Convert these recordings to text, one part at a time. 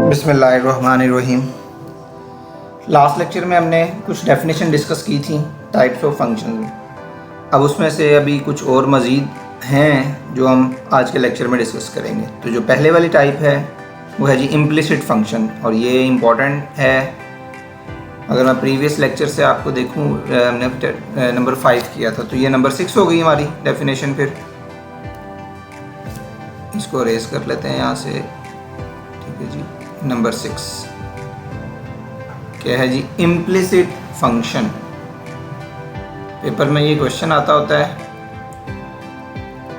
बिस्मिल्लाहिर्रहमानिर्रहीम। Last lecture में हमने कुछ डेफिनेशन डिस्कस की थी टाइप्स ऑफ फंक्शन में। अब उसमें से अभी कुछ और मज़ीद हैं जो हम आज के लेक्चर में डिस्कस करेंगे। तो जो पहले वाली टाइप है वो है जी इम्प्लिसिट फंक्शन, और ये इम्पॉर्टेंट है। अगर मैं प्रीवियस लेक्चर से आपको देखूं, हमने नंबर 5 किया था, तो ये नंबर 6 हो गई हमारी डेफिनेशन। फिर इसको रेस कर लेते हैं यहाँ से। ठीक है जी, नंबर 6 क्या है जी? Implicit function. पेपर में ये क्वेश्चन आता होता है,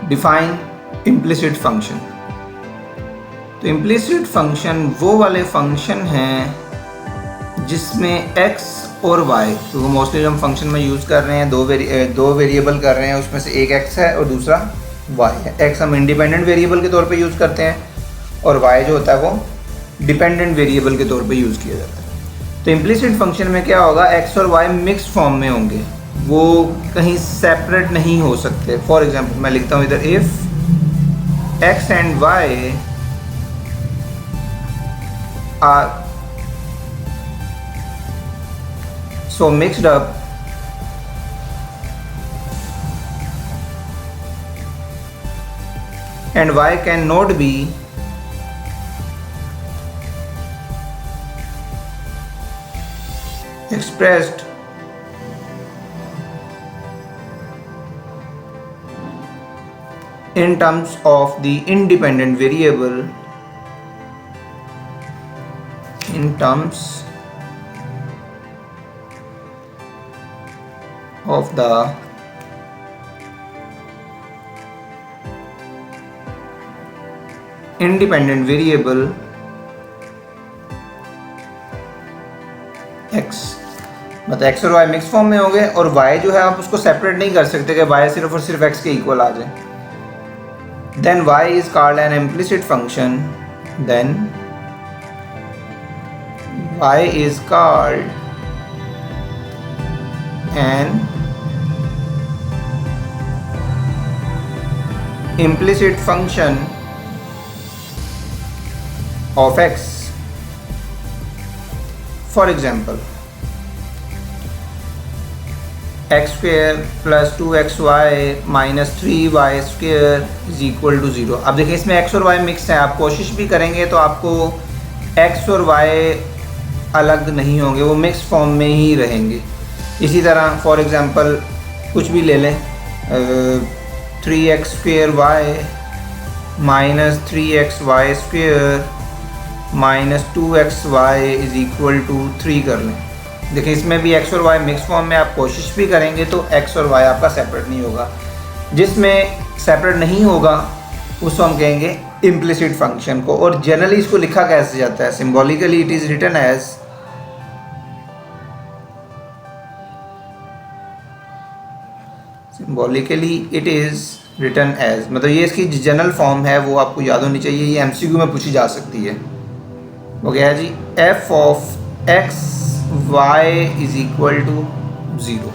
डिफाइन इम्प्लिसिट फंक्शन। तो इम्प्लिसिट फंक्शन वो वाले फंक्शन हैं जिसमें x और y, तो मोस्टली हम फंक्शन में यूज़ कर रहे हैं, दो वेरिएबल कर रहे हैं, उसमें से एक x है और दूसरा y है। x हम इंडिपेंडेंट वेरिएबल के तौर पे यूज़ करते हैं और y जो होता है वो डिपेंडेंट वेरिएबल के तौर पे यूज़ किया जाता है। तो इम्प्लिसिट फंक्शन में क्या होगा, x और y मिक्स फॉर्म में होंगे, वो कहीं सेपरेट नहीं हो सकते। फॉर एग्जांपल मैं लिखता हूँ इधर, if x and y are so mixed up and y cannot be expressed in terms of the independent variable, in terms of the independent variable x। मतलब x और y मिक्स फॉर्म में हो गए, और y जो है आप उसको सेपरेट नहीं कर सकते कि y सिर्फ और सिर्फ x के इक्वल आ जाए। Then y is called an implicit function. Then y is called an implicit function of x. For example, x square plus 2xy minus 3y square is equal to 0। अब देखिए इसमें x और y mix है, आप कोशिश भी करेंगे तो आपको x और y अलग नहीं होंगे, वो मिक्स फॉर्म में ही रहेंगे। इसी तरह फॉर एग्ज़ाम्पल कुछ भी ले लें, 3x square y minus 3xy square minus 2xy is equal to 3 कर लें। देखिए इसमें भी x और y मिक्स फॉर्म में, आप कोशिश भी करेंगे तो x और y आपका सेपरेट नहीं होगा। जिसमें सेपरेट नहीं होगा उसको हम कहेंगे इम्प्लिसिट फंक्शन को। और जनरली इसको लिखा कैसे जाता है? Symbolically it is written as symbolically it is written as, मतलब ये इसकी जनरल फॉर्म है, वो आपको याद होनी चाहिए। ये एमसीक्यू में पूछी जा सकती है। वो क्या है जी? F of X Y is equal to 0।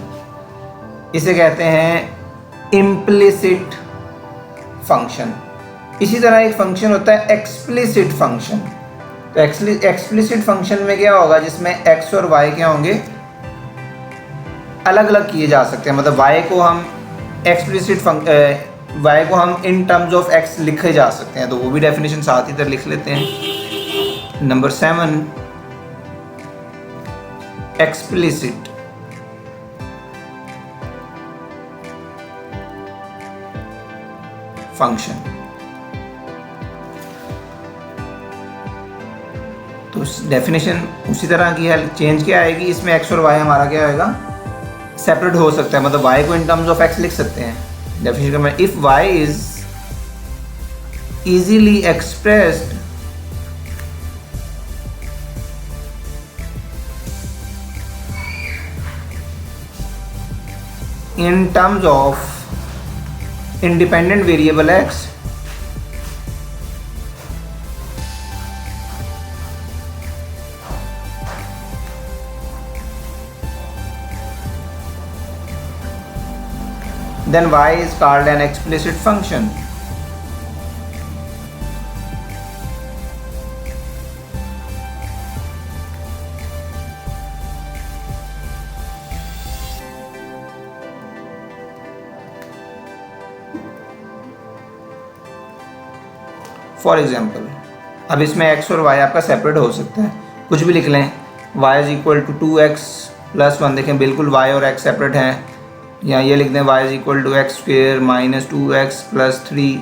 इसे कहते हैं इम्प्लिसिट फंक्शन। इसी तरह एक फंक्शन होता है एक्सप्लिसिट फंक्शन। तो एक्सप्लिसिट फंक्शन में क्या होगा, जिसमें एक्स और वाई क्या होंगे, अलग अलग किए जा सकते हैं। मतलब y को हम y को हम इन टर्म्स ऑफ x लिखे जा सकते हैं, तो वो भी डेफिनेशन साथ इधर लिख लेते हैं। Number 7, explicit function. तो डेफिनेशन उसी तरह की है, चेंज क्या आएगी, इसमें x और y हमारा क्या आएगा, सेपरेट हो सकता है। मतलब y को इन टर्म्स ऑफ x लिख सकते हैं। डेफिनेशन में if y is easily expressed in terms of independent variable x, then y is called an explicit function. For example अब इसमें x और y आपका सेपरेट हो सकता है, कुछ भी लिख लें। y is equal to 2x plus 1, देखें बिल्कुल y और x सेपरेट हैं, या ये लिख दें y is equal to x square minus 2x plus 3।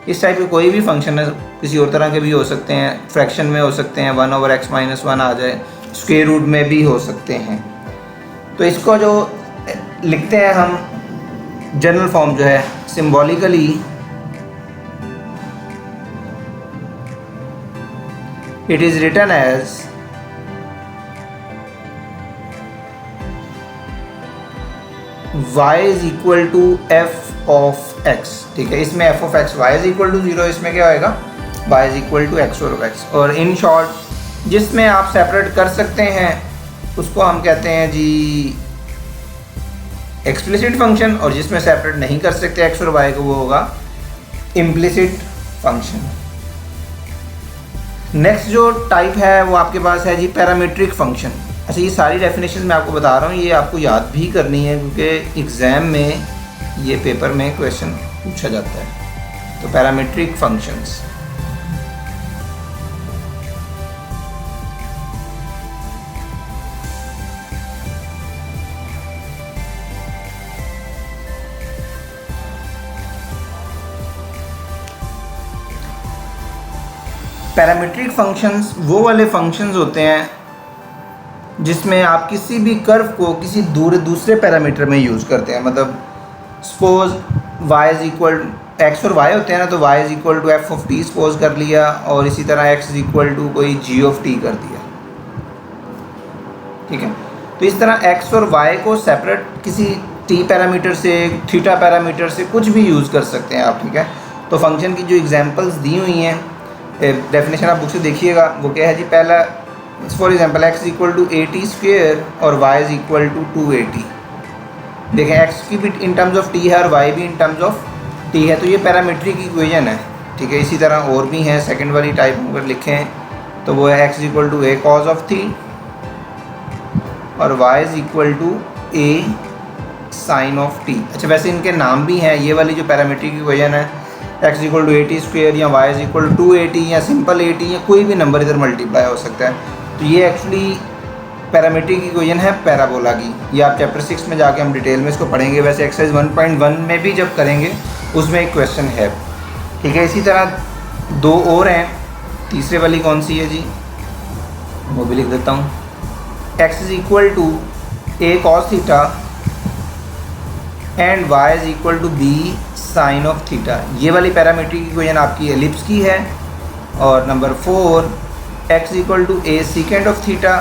इस टाइप के कोई भी फंक्शन है, किसी और तरह के भी हो सकते हैं, फ्रैक्शन में हो सकते हैं, 1/x माइनस 1 आ जाए, स्क्वेयर रूट में भी हो सकते हैं। तो इसको जो लिखते हैं हम जनरल फॉर्म जो है symbolically, it is written as y is equal to f of x। ठीक है, इसमें f of x y is equal to 0, इसमें क्या होएगा y is equal to x और x। और इन शॉर्ट जिसमें आप सेपरेट कर सकते हैं उसको हम कहते हैं जी एक्सप्लिसिट फंक्शन, और जिसमें सेपरेट नहीं कर सकते x और y को वो होगा इम्प्लिसिट फंक्शन। नेक्स्ट जो टाइप है वो आपके पास है जी पैरामीट्रिक फंक्शन। अच्छा, ये सारी डेफिनेशन मैं आपको बता रहा हूँ, ये आपको याद भी करनी है क्योंकि एग्ज़ाम में ये पेपर में क्वेश्चन पूछा जाता है। तो पैरामीट्रिक फंक्शंस, पैरामीट्रिक फंक्शंस वो वाले फंक्शंस होते हैं जिसमें आप किसी भी कर्व को किसी दूसरे पैरामीटर में यूज़ करते हैं। मतलब suppose y is equal, x और y होते हैं ना, तो y is equal to f of t suppose कर लिया, और इसी तरह x इज़ इक्वल टू कोई g ऑफ t कर दिया। ठीक है, तो इस तरह x और y को सेपरेट किसी t पैरामीटर से, थीटा पैरामीटर से कुछ भी यूज़ कर सकते हैं आप। ठीक है, तो फंक्शन की जो एग्जांपल्स दी हुई हैं, डेफिनेशन आप बुक से देखिएगा, वो क्या है जी। पहला for example x is equal to 80 square और y इज इक्वल टू 280। देखें x की भी इन टर्म्स ऑफ t है और y भी इन टर्म्स ऑफ t है, तो ये पैरामीट्रिक इक्वेशन है। ठीक है, इसी तरह और भी हैं, सेकंड वाली टाइप अगर लिखें तो वो है x is equal to a cos of t और y is equal to a sin of t। अच्छा, वैसे इनके नाम भी हैं, ये वाली जो पैरामीट्रिक इक्वेशन है x इक्वल टू 80 स्क्वेयर या y इज इक्वल टू 280 या सिंपल 80 या कोई भी नंबर इधर मल्टीप्लाई हो सकता है। तो ये एक्चुअली पैरामीट्रिक इक्वेशन है पैराबोला की। ये आप चैप्टर 6 में जाके हम डिटेल में इसको पढ़ेंगे। वैसे एक्सरसाइज 1.1 में भी जब करेंगे उसमें एक क्वेश्चन है। ठीक है, इसी तरह दो और हैं। तीसरे वाली कौन सी है जी, वो भी लिख देता हूँ। x is equal to a cos theta and y is equal to b sine of theta. ये वाली पैरामीट्रिक इक्वेशन आपकी एलिप्स की है। और number 4 x equal to a second of theta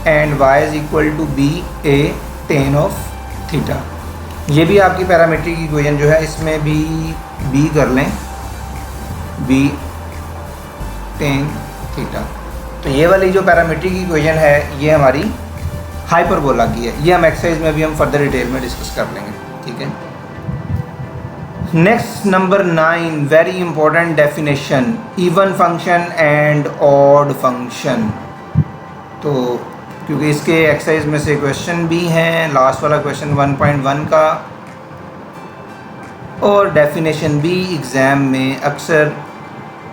and y is equal to b a tan of theta. ये भी आपकी parametric equation जो है, इसमें भी b कर लें, b टेन थीटा। तो ये वाली जो पैरामीट्रिक इक्वेशन है ये हमारी हाइपरबोला की है। ये हम एक्सरसाइज में भी हम फर्दर डिटेल में डिस्कस कर लेंगे। ठीक है, next number 9, very important definition, even function and odd function. तो क्योंकि इसके एक्सरसाइज में से क्वेश्चन भी हैं, लास्ट वाला क्वेश्चन 1.1 का, और डेफिनेशन भी एग्ज़ाम में अक्सर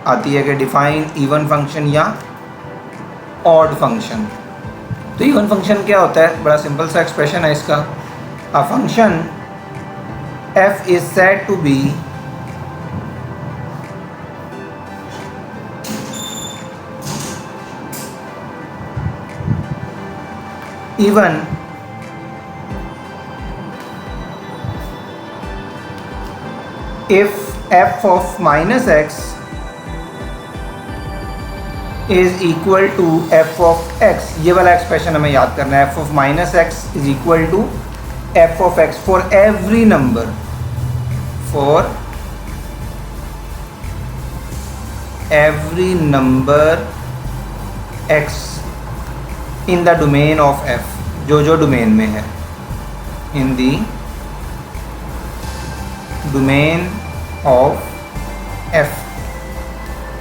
आती है कि डिफाइन इवन फंक्शन या ऑड फंक्शन। तो इवन फंक्शन क्या होता है, बड़ा सिंपल सा एक्सप्रेशन है इसका। A function f is said to be even if f of minus x is equal to f of x। ये वाला एक्सप्रेशन हमें याद करना है। f of minus x is equal to f of x for every number, for every number x in the domain of f, जो domain में है, in the domain of f।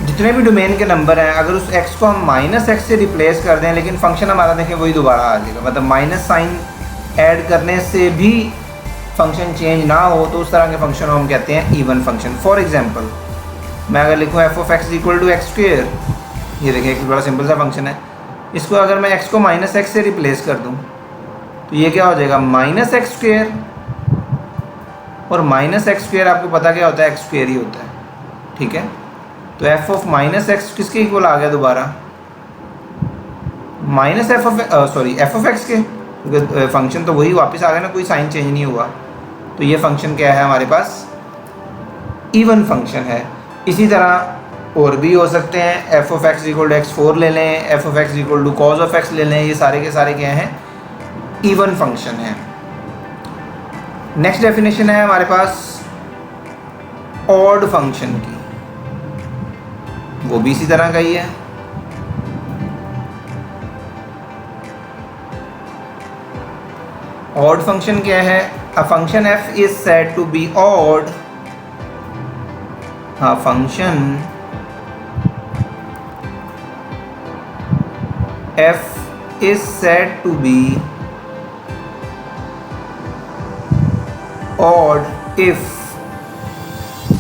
जितने भी डोमेन के नंबर हैं, अगर उस x को हम माइनस एक्स से रिप्लेस कर दें, लेकिन फंक्शन हमारा देखें वही दोबारा आ जाएगा, मतलब माइनस साइन ऐड करने से भी फंक्शन चेंज ना हो, तो उस तरह के फंक्शन को हम कहते हैं इवन फंक्शन। फॉर एग्जांपल मैं अगर लिखूँ F of X equal to x square, ये देखिए एक बड़ा सिंपल सा फंक्शन है, इसको अगर मैं x को माइनस एक्स से रिप्लेस कर दूँ तो ये क्या हो जाएगा माइनस एक्स स्क्वेयर, और माइनस एक्स स्क्वेयर आपको पता क्या होता है, एक्स स्क्वेयर ही होता है, ठीक है। तो एफ ऑफ माइनस एक्स किसके इक्वल आ गया दोबारा, माइनस एफ ऑफ एक्स के, क्योंकि फंक्शन तो वही वापस आ गया ना, कोई साइन चेंज नहीं हुआ। तो ये फंक्शन क्या है हमारे पास, इवन फंक्शन है। इसी तरह और भी हो सकते हैं, F of X equal to X 4 ले लें, F of X equal to cos of X ले लें, ये सारे के सारे क्या हैं, इवन फंक्शन है। नेक्स्ट डेफिनेशन है हमारे पास ऑड फंक्शन की, वो भी इसी तरह का ही है। ऑड फंक्शन क्या है, a function F is said to be odd, हाँ function f is said to be odd if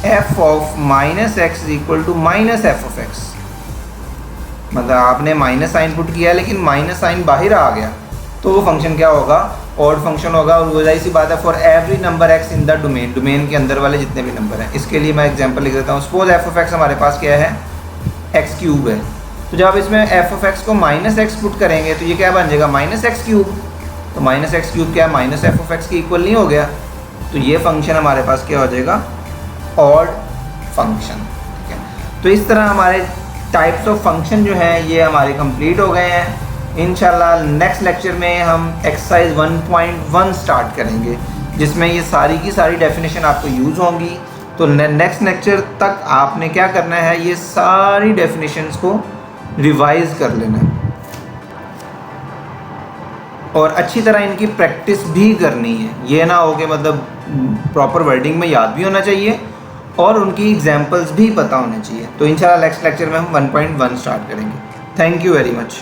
f of minus x is equal to minus f of x, मतलब आपने माइनस साइन पुट किया लेकिन minus sign बाहर आ गया, तो वो function क्या होगा, ऑड फंक्शन होगा। और वो जाहिर सी बात है, for every number x in the domain, domain के अंदर वाले जितने भी नंबर हैं। इसके लिए मैं एग्जांपल लिख देता हूँ। सपोज f ऑफ x हमारे पास क्या है, x क्यूब है, तो जब इसमें f ऑफ x को माइनस एक्स पुट करेंगे तो ये क्या बन जाएगा, माइनस एक्स क्यूब। तो माइनस एक्स क्यूब क्या है, माइनस एफ ऑफ एक्स के इक्वल नहीं हो गया, तो ये फंक्शन हमारे पास क्या हो जाएगा, ऑड फंक्शन, ठीक है। तो इस तरह हमारे टाइप्स ऑफ फंक्शन जो हैं ये हमारे कंप्लीट हो गए हैं। इंशाल्लाह नेक्स्ट लेक्चर में हम एक्सरसाइज 1.1 स्टार्ट करेंगे, जिसमें ये सारी की सारी डेफिनेशन आपको यूज़ होंगी। तो नेक्स्ट लेक्चर तक आपने क्या करना है, ये सारी डेफिनेशंस को रिवाइज कर लेना है और अच्छी तरह इनकी प्रैक्टिस भी करनी है। ये ना हो कि मतलब प्रॉपर वर्डिंग में याद भी होना चाहिए और उनकी एग्जांपल्स भी पता होने चाहिए। तो इंशाल्लाह नेक्स्ट लेक्चर में हम 1.1 स्टार्ट करेंगे। Thank you very much.